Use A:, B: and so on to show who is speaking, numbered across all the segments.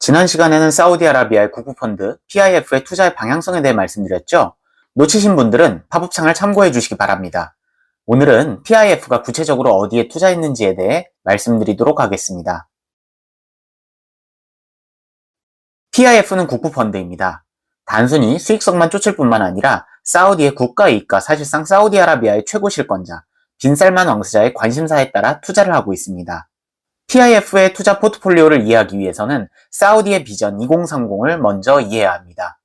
A: 지난 시간에는 사우디아라비아의 국부펀드 PIF의 투자의 방향성에 대해 말씀드렸죠. 놓치신 분들은 팝업창을 참고해 주시기 바랍니다. 오늘은 PIF가 구체적으로 어디에 투자했는지에 대해 말씀드리도록 하겠습니다. PIF는 국부펀드입니다. 단순히 수익성만 쫓을 뿐만 아니라 사우디의 국가이익과 사실상 사우디아라비아의 최고 실권자 빈살만 왕세자의 관심사에 따라 투자를 하고 있습니다. PIF의 투자 포트폴리오를 이해하기 위해서는 사우디의 비전 2030을 먼저 이해해야 합니다.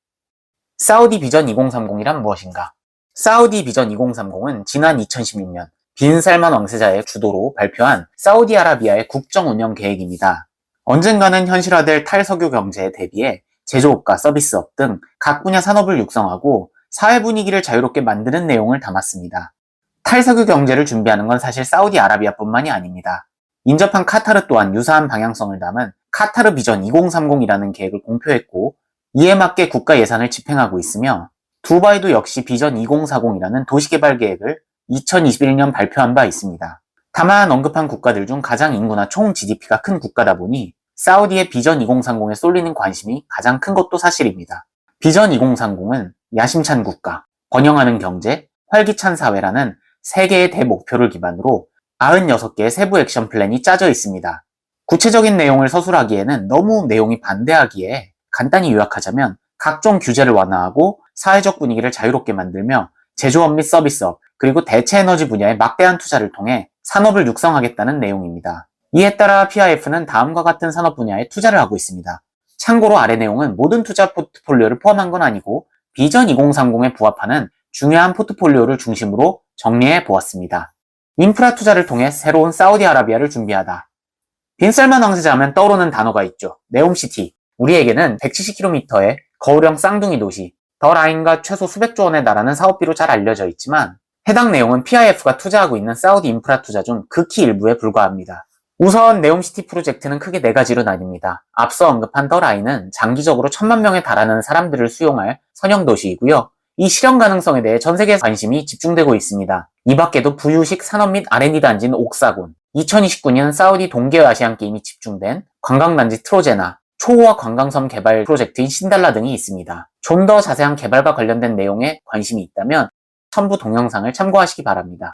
A: 사우디 비전 2030이란 무엇인가? 사우디 비전 2030은 지난 2016년 빈살만 왕세자의 주도로 발표한 사우디아라비아의 국정 운영 계획입니다. 언젠가는 현실화될 탈석유 경제에 대비해 제조업과 서비스업 등 각 분야 산업을 육성하고 사회 분위기를 자유롭게 만드는 내용을 담았습니다. 탈석유 경제를 준비하는 건 사실 사우디아라비아뿐만이 아닙니다. 인접한 카타르 또한 유사한 방향성을 담은 카타르 비전 2030이라는 계획을 공표했고 이에 맞게 국가 예산을 집행하고 있으며 두바이도 역시 비전 2040이라는 도시개발 계획을 2021년 발표한 바 있습니다. 다만 언급한 국가들 중 가장 인구나 총 GDP가 큰 국가다 보니 사우디의 비전 2030에 쏠리는 관심이 가장 큰 것도 사실입니다. 비전 2030은 야심찬 국가, 번영하는 경제, 활기찬 사회라는 세 개의 대목표를 기반으로 96개의 세부 액션 플랜이 짜져 있습니다. 구체적인 내용을 서술하기에는 너무 내용이 반대하기에 간단히 요약하자면 각종 규제를 완화하고 사회적 분위기를 자유롭게 만들며 제조업 및 서비스업 그리고 대체 에너지 분야에 막대한 투자를 통해 산업을 육성하겠다는 내용입니다. 이에 따라 PIF는 다음과 같은 산업 분야에 투자를 하고 있습니다. 참고로 아래 내용은 모든 투자 포트폴리오를 포함한 건 아니고 비전 2030에 부합하는 중요한 포트폴리오를 중심으로 정리해 보았습니다. 인프라 투자를 통해 새로운 사우디아라비아를 준비하다. 빈살만 왕세자 하면 떠오르는 단어가 있죠. 네옴시티. 우리에게는 170km의 거울형 쌍둥이 도시, 더 라인과 최소 수백조 원의 나라는 사업비로 잘 알려져 있지만 해당 내용은 PIF가 투자하고 있는 사우디 인프라 투자 중 극히 일부에 불과합니다. 우선 네옴시티 프로젝트는 크게 네 가지로 나뉩니다. 앞서 언급한 더 라인은 장기적으로 1000만 명에 달하는 사람들을 수용할 선형 도시이고요. 이 실현 가능성에 대해 전 세계 관심이 집중되고 있습니다. 이 밖에도 부유식 산업 및 R&D 단지인 옥사군, 2029년 사우디 동계아시안게임이 집중된 관광단지 트로제나, 초호화 관광섬 개발 프로젝트인 신달라 등이 있습니다. 좀 더 자세한 개발과 관련된 내용에 관심이 있다면 첨부 동영상을 참고하시기 바랍니다.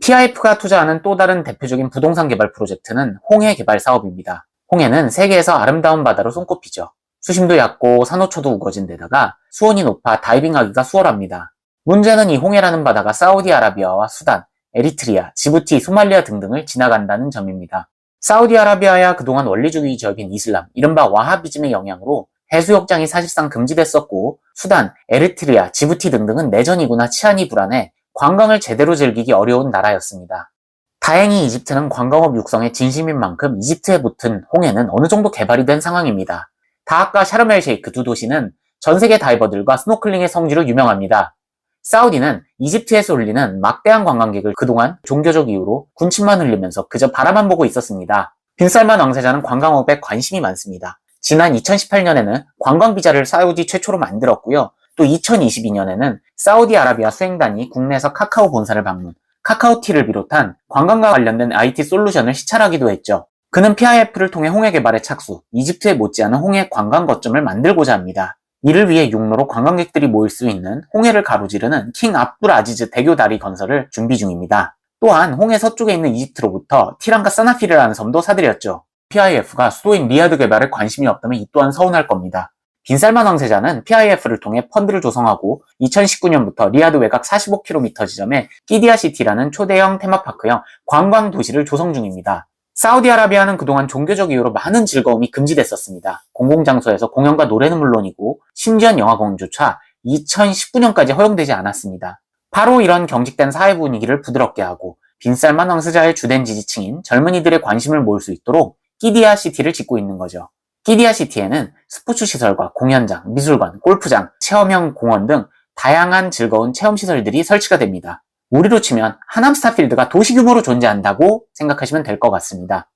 A: PIF가 투자하는 또 다른 대표적인 부동산 개발 프로젝트는 홍해 개발 사업입니다. 홍해는 세계에서 아름다운 바다로 손꼽히죠. 수심도 얕고 산호초도 우거진 데다가 수온이 높아 다이빙하기가 수월합니다. 문제는 이 홍해라는 바다가 사우디아라비아와 수단, 에리트리아, 지부티, 소말리아 등등을 지나간다는 점입니다. 사우디아라비아야 그동안 원리주의 지역인 이슬람, 이른바 와하비즘의 영향으로 해수욕장이 사실상 금지됐었고 수단, 에리트리아, 지부티 등등은 내전이구나 치안이 불안해 관광을 제대로 즐기기 어려운 나라였습니다. 다행히 이집트는 관광업 육성에 진심인 만큼 이집트에 붙은 홍해는 어느 정도 개발이 된 상황입니다. 다학과 샤르멜 셰이크 두 도시는 전 세계 다이버들과 스노클링의 성지로 유명합니다. 사우디는 이집트에서 올리는 막대한 관광객을 그동안 종교적 이유로 군침만 흘리면서 그저 바라만 보고 있었습니다. 빈살만 왕세자는 관광업에 관심이 많습니다. 지난 2018년에는 관광비자를 사우디 최초로 만들었고요. 또 2022년에는 사우디아라비아 수행단이 국내에서 카카오 본사를 방문, 카카오티를 비롯한 관광과 관련된 IT 솔루션을 시찰하기도 했죠. 그는 PIF를 통해 홍해 개발에 착수, 이집트에 못지않은 홍해 관광 거점을 만들고자 합니다. 이를 위해 육로로 관광객들이 모일 수 있는 홍해를 가로지르는 킹 압둘 아지즈 대교 다리 건설을 준비 중입니다. 또한 홍해 서쪽에 있는 이집트로부터 티란과 사나피르라는 섬도 사들였죠. PIF가 수도인 리야드 개발에 관심이 없다면 이 또한 서운할 겁니다. 빈살만 왕세자는 PIF를 통해 펀드를 조성하고 2019년부터 리야드 외곽 45km 지점에 끼디아시티라는 초대형 테마파크형 관광 도시를 조성 중입니다. 사우디아라비아는 그동안 종교적 이유로 많은 즐거움이 금지됐었습니다. 공공장소에서 공연과 노래는 물론이고 심지어 영화 공연조차 2019년까지 허용되지 않았습니다. 바로 이런 경직된 사회 분위기를 부드럽게 하고 빈살만 왕세자의 주된 지지층인 젊은이들의 관심을 모을 수 있도록 끼디아시티를 짓고 있는 거죠. 끼디아시티에는 스포츠시설과 공연장, 미술관, 골프장, 체험형 공원 등 다양한 즐거운 체험시설들이 설치가 됩니다. 우리로 치면 하남스타필드가 도시 규모로 존재한다고 생각하시면 될 것 같습니다.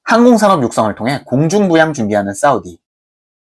A: 항공산업 육성을 통해 공중부양 준비하는 사우디.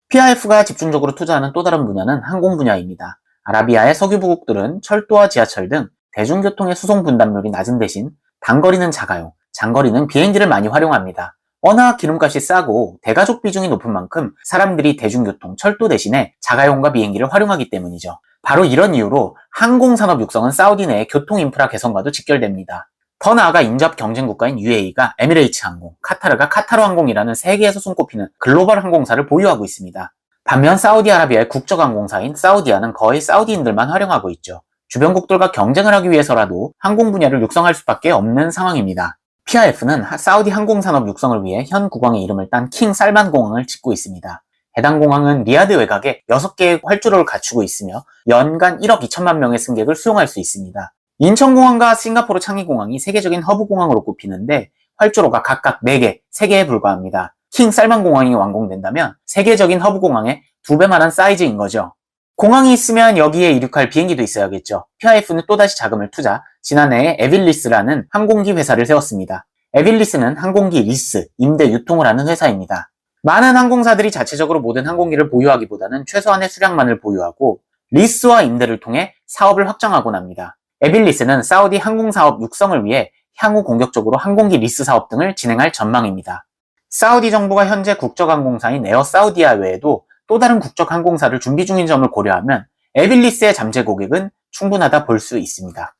A: PIF가 집중적으로 투자하는 또 다른 분야는 항공 분야입니다. 아라비아의 석유부국들은 철도와 지하철 등 대중교통의 수송 분담률이 낮은 대신 단거리는 자가용, 장거리는 비행기를 많이 활용합니다. 워낙 기름값이 싸고 대가족 비중이 높은 만큼 사람들이 대중교통, 철도 대신에 자가용과 비행기를 활용하기 때문이죠. 바로 이런 이유로 항공산업 육성은 사우디 내의 교통 인프라 개선과도 직결됩니다. 더 나아가 인접 경쟁 국가인 UAE가 에미레이츠 항공, 카타르가 카타르 항공이라는 세계에서 손꼽히는 글로벌 항공사를 보유하고 있습니다. 반면 사우디아라비아의 국적 항공사인 사우디아는 거의 사우디인들만 활용하고 있죠. 주변국들과 경쟁을 하기 위해서라도 항공 분야를 육성할 수밖에 없는 상황입니다. PIF는 사우디 항공산업 육성을 위해 현 국왕의 이름을 딴 킹 살만 공항을 짓고 있습니다. 해당 공항은 리야드 외곽에 6개의 활주로를 갖추고 있으며 연간 1억 2천만 명의 승객을 수용할 수 있습니다. 인천공항과 싱가포르 창의공항이 세계적인 허브공항으로 꼽히는데 활주로가 각각 4개, 3개에 불과합니다. 킹 살만 공항이 완공된다면 세계적인 허브공항의 2배만한 사이즈인 거죠. 공항이 있으면 여기에 이륙할 비행기도 있어야겠죠. PIF는 또다시 자금을 투자, 지난해에 에빌리스라는 항공기 회사를 세웠습니다. 에빌리스는 항공기 리스, 임대, 유통을 하는 회사입니다. 많은 항공사들이 자체적으로 모든 항공기를 보유하기보다는 최소한의 수량만을 보유하고 리스와 임대를 통해 사업을 확장하곤 합니다. 에빌리스는 사우디 항공사업 육성을 위해 향후 공격적으로 항공기 리스 사업 등을 진행할 전망입니다. 사우디 정부가 현재 국적항공사인 에어 사우디아 외에도 또 다른 국적 항공사를 준비 중인 점을 고려하면 에빌리스의 잠재 고객은 충분하다 볼 수 있습니다.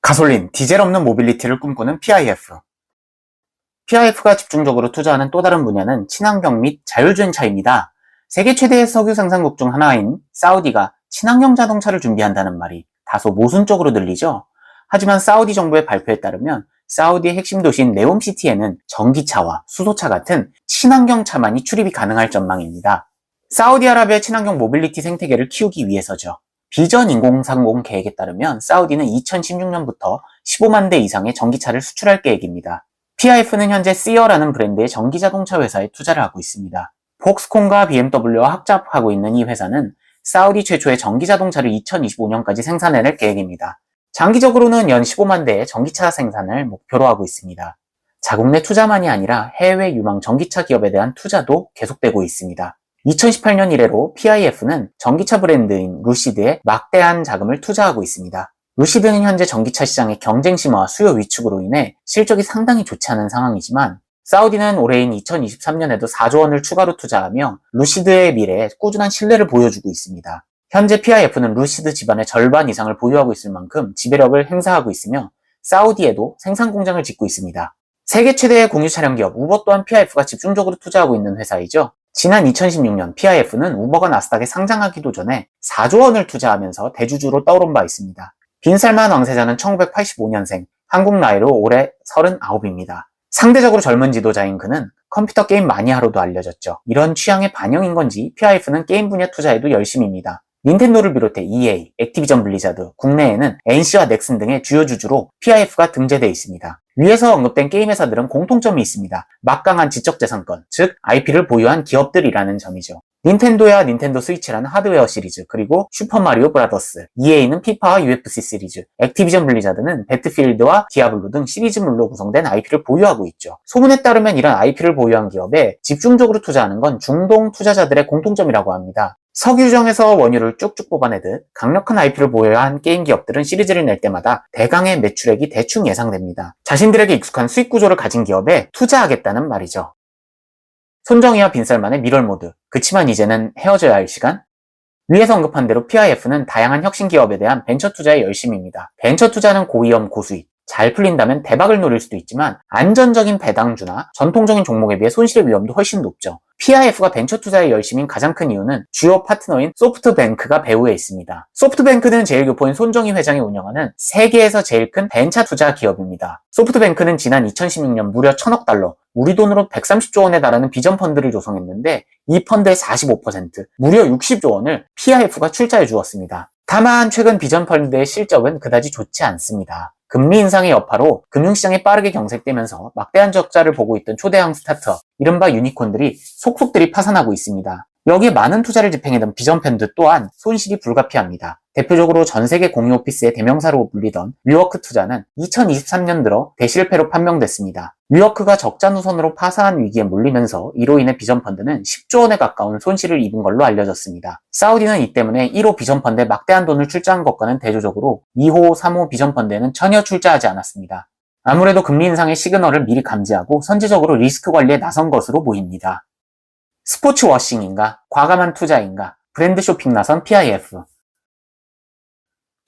A: 가솔린, 디젤 없는 모빌리티를 꿈꾸는 PIF. PIF가 집중적으로 투자하는 또 다른 분야는 친환경 및 자율주행차입니다. 세계 최대의 석유 생산국 중 하나인 사우디가 친환경 자동차를 준비한다는 말이 다소 모순적으로 들리죠? 하지만 사우디 정부의 발표에 따르면 사우디의 핵심 도시인 네옴시티에는 전기차와 수소차 같은 친환경 차만이 출입이 가능할 전망입니다. 사우디아라비아의 친환경 모빌리티 생태계를 키우기 위해서죠. 비전 2030 계획에 따르면 사우디는 2016년부터 15만 대 이상의 전기차를 수출할 계획입니다. PIF는 현재 시어라는 브랜드의 전기자동차 회사에 투자를 하고 있습니다. 폭스콘과 BMW와 합작하고 있는 이 회사는 사우디 최초의 전기자동차를 2025년까지 생산해낼 계획입니다. 장기적으로는 연 15만 대의 전기차 생산을 목표로 하고 있습니다. 자국 내 투자만이 아니라 해외 유망 전기차 기업에 대한 투자도 계속되고 있습니다. 2018년 이래로 PIF는 전기차 브랜드인 루시드에 막대한 자금을 투자하고 있습니다. 루시드는 현재 전기차 시장의 경쟁 심화와 수요 위축으로 인해 실적이 상당히 좋지 않은 상황이지만 사우디는 올해인 2023년에도 4조 원을 추가로 투자하며 루시드의 미래에 꾸준한 신뢰를 보여주고 있습니다. 현재 PIF는 루시드 지반의 절반 이상을 보유하고 있을 만큼 지배력을 행사하고 있으며 사우디에도 생산 공장을 짓고 있습니다. 세계 최대의 공유 차량 기업 우버 또한 PIF가 집중적으로 투자하고 있는 회사이죠. 지난 2016년 PIF는 우버가 나스닥에 상장하기도 전에 4조 원을 투자하면서 대주주로 떠오른 바 있습니다. 빈살만 왕세자는 1985년생, 한국 나이로 올해 39입니다. 상대적으로 젊은 지도자인 그는 컴퓨터 게임 많이 하러도 알려졌죠. 이런 취향의 반영인 건지 PIF는 게임 분야 투자에도 열심입니다. 닌텐도를 비롯해 EA, 액티비전 블리자드, 국내에는 NC와 넥슨 등의 주요 주주로 PIF가 등재되어 있습니다. 위에서 언급된 게임 회사들은 공통점이 있습니다. 막강한 지적재산권, 즉 IP를 보유한 기업들이라는 점이죠. 닌텐도야 닌텐도 스위치라는 하드웨어 시리즈, 그리고 슈퍼마리오 브라더스, EA는 피파와 UFC 시리즈, 액티비전 블리자드는 배틀필드와 디아블로 등 시리즈물로 구성된 IP를 보유하고 있죠. 소문에 따르면 이런 IP를 보유한 기업에 집중적으로 투자하는 건 중동 투자자들의 공통점이라고 합니다. 석유정에서 원유를 쭉쭉 뽑아내듯 강력한 IP를 보유한 게임 기업들은 시리즈를 낼 때마다 대강의 매출액이 대충 예상됩니다. 자신들에게 익숙한 수익 구조를 가진 기업에 투자하겠다는 말이죠. 손정희와 빈살만의 미럴모드, 그치만 이제는 헤어져야 할 시간? 위에서 언급한 대로 PIF는 다양한 혁신 기업에 대한 벤처 투자에 열심입니다. 벤처 투자는 고위험 고수익, 잘 풀린다면 대박을 노릴 수도 있지만 안전적인 배당주나 전통적인 종목에 비해 손실의 위험도 훨씬 높죠. PIF가 벤처 투자에 열심인 가장 큰 이유는 주요 파트너인 소프트뱅크가 배후에 있습니다. 소프트뱅크는 제일교포인 손정희 회장이 운영하는 세계에서 제일 큰 벤처 투자 기업입니다. 소프트뱅크는 지난 2016년 무려 1,000억 달러, 우리 돈으로 130조 원에 달하는 비전 펀드를 조성했는데 이 펀드의 45%, 무려 60조 원을 PIF가 출자해 주었습니다. 다만 최근 비전 펀드의 실적은 그다지 좋지 않습니다. 금리 인상의 여파로 금융시장이 빠르게 경색되면서 막대한 적자를 보고 있던 초대형 스타트업, 이른바 유니콘들이 속속들이 파산하고 있습니다. 여기에 많은 투자를 집행했던 비전 펀드 또한 손실이 불가피합니다. 대표적으로 전세계 공유 오피스의 대명사로 불리던 위워크 투자는 2023년 들어 대실패로 판명됐습니다. 위워크가 적자 누선으로 파산 위기에 몰리면서 이로 인해 비전 펀드는 10조 원에 가까운 손실을 입은 걸로 알려졌습니다. 사우디는 이 때문에 1호 비전 펀드에 막대한 돈을 출자한 것과는 대조적으로 2호, 3호 비전 펀드에는 전혀 출자하지 않았습니다. 아무래도 금리 인상의 시그널을 미리 감지하고 선제적으로 리스크 관리에 나선 것으로 보입니다. 스포츠 워싱인가? 과감한 투자인가? 브랜드 쇼핑 나선 PIF.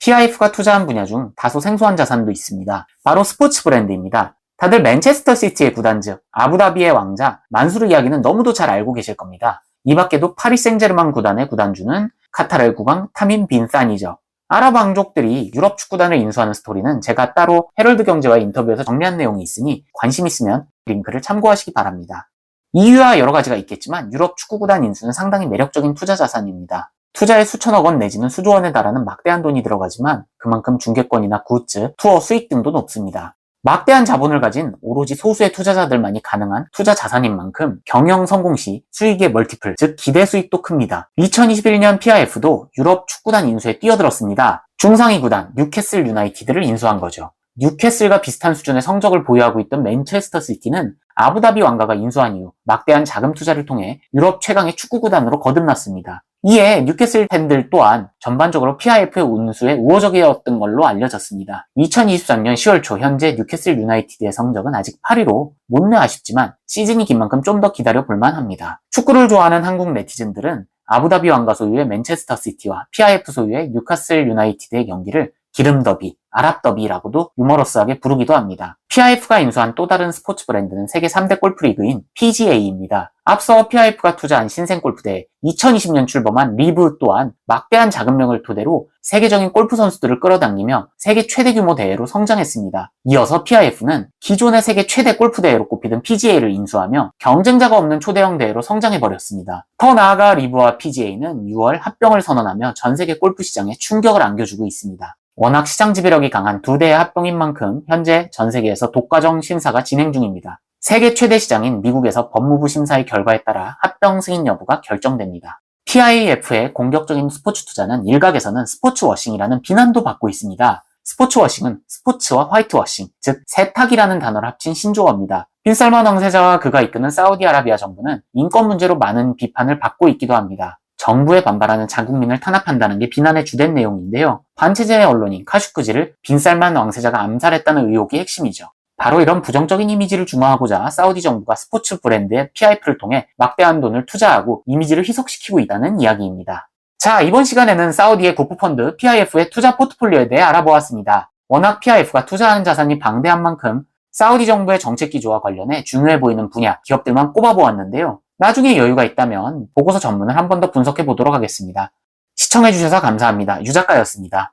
A: PIF가 투자한 분야 중 다소 생소한 자산도 있습니다. 바로 스포츠 브랜드입니다. 다들 맨체스터 시티의 구단 즉 아부다비의 왕자 만수르 이야기는 너무도 잘 알고 계실 겁니다. 이 밖에도 파리 생제르맹 구단의 구단주는 카타르 국왕 타민 빈 산이죠. 아랍 왕족들이 유럽 축구단을 인수하는 스토리는 제가 따로 헤럴드 경제와 인터뷰에서 정리한 내용이 있으니 관심 있으면 링크를 참고하시기 바랍니다. 이유와 여러 가지가 있겠지만 유럽 축구구단 인수는 상당히 매력적인 투자 자산입니다. 투자에 수천억 원 내지는 수조 원에 달하는 막대한 돈이 들어가지만 그만큼 중계권이나 굿즈, 투어 수익 등도 높습니다. 막대한 자본을 가진 오로지 소수의 투자자들만이 가능한 투자 자산인 만큼 경영 성공 시 수익의 멀티플, 즉 기대 수익도 큽니다. 2021년 PIF도 유럽 축구단 인수에 뛰어들었습니다. 중상위 구단 뉴캐슬 유나이티드를 인수한 거죠. 뉴캐슬과 비슷한 수준의 성적을 보유하고 있던 맨체스터 시티는 아부다비 왕가가 인수한 이후 막대한 자금 투자를 통해 유럽 최강의 축구구단으로 거듭났습니다. 이에 뉴캐슬 팬들 또한 전반적으로 PIF의 운수에 우호적이었던 걸로 알려졌습니다. 2023년 10월 초 현재 뉴캐슬 유나이티드의 성적은 아직 8위로 못내 아쉽지만 시즌이 긴 만큼 좀 더 기다려 볼만 합니다. 축구를 좋아하는 한국 네티즌들은 아부다비 왕가 소유의 맨체스터 시티와 PIF 소유의 뉴캐슬 유나이티드의 경기를 기름 더비, 아랍 더비라고도 유머러스하게 부르기도 합니다. PIF가 인수한 또 다른 스포츠 브랜드는 세계 3대 골프리그인 PGA입니다. 앞서 PIF가 투자한 신생 골프대회 2020년 출범한 리브 또한 막대한 자금력을 토대로 세계적인 골프 선수들을 끌어당기며 세계 최대 규모 대회로 성장했습니다. 이어서 PIF는 기존의 세계 최대 골프 대회로 꼽히던 PGA를 인수하며 경쟁자가 없는 초대형 대회로 성장해버렸습니다. 더 나아가 리브와 PGA는 6월 합병을 선언하며 전 세계 골프 시장에 충격을 안겨주고 있습니다. 워낙 시장 지배력이 강한 두 대의 합병인 만큼 현재 전 세계에서 독과점 심사가 진행 중입니다. 세계 최대 시장인 미국에서 법무부 심사의 결과에 따라 합병 승인 여부가 결정됩니다. PIF의 공격적인 스포츠 투자는 일각에서는 스포츠 워싱이라는 비난도 받고 있습니다. 스포츠 워싱은 스포츠와 화이트 워싱, 즉 세탁이라는 단어를 합친 신조어입니다. 빈 살만 왕세자와 그가 이끄는 사우디아라비아 정부는 인권 문제로 많은 비판을 받고 있기도 합니다. 정부에 반발하는 자국민을 탄압한다는 게 비난의 주된 내용인데요. 반체제 언론인 카슈크지를 빈 살만 왕세자가 암살했다는 의혹이 핵심이죠. 바로 이런 부정적인 이미지를 중화하고자 사우디 정부가 스포츠 브랜드의 PIF를 통해 막대한 돈을 투자하고 이미지를 희석시키고 있다는 이야기입니다. 자, 이번 시간에는 사우디의 국부펀드 PIF의 투자 포트폴리오에 대해 알아보았습니다. 워낙 PIF가 투자하는 자산이 방대한 만큼 사우디 정부의 정책 기조와 관련해 중요해 보이는 분야, 기업들만 꼽아보았는데요. 나중에 여유가 있다면 보고서 전문을 한 번 더 분석해 보도록 하겠습니다. 시청해주셔서 감사합니다. 유 작가였습니다.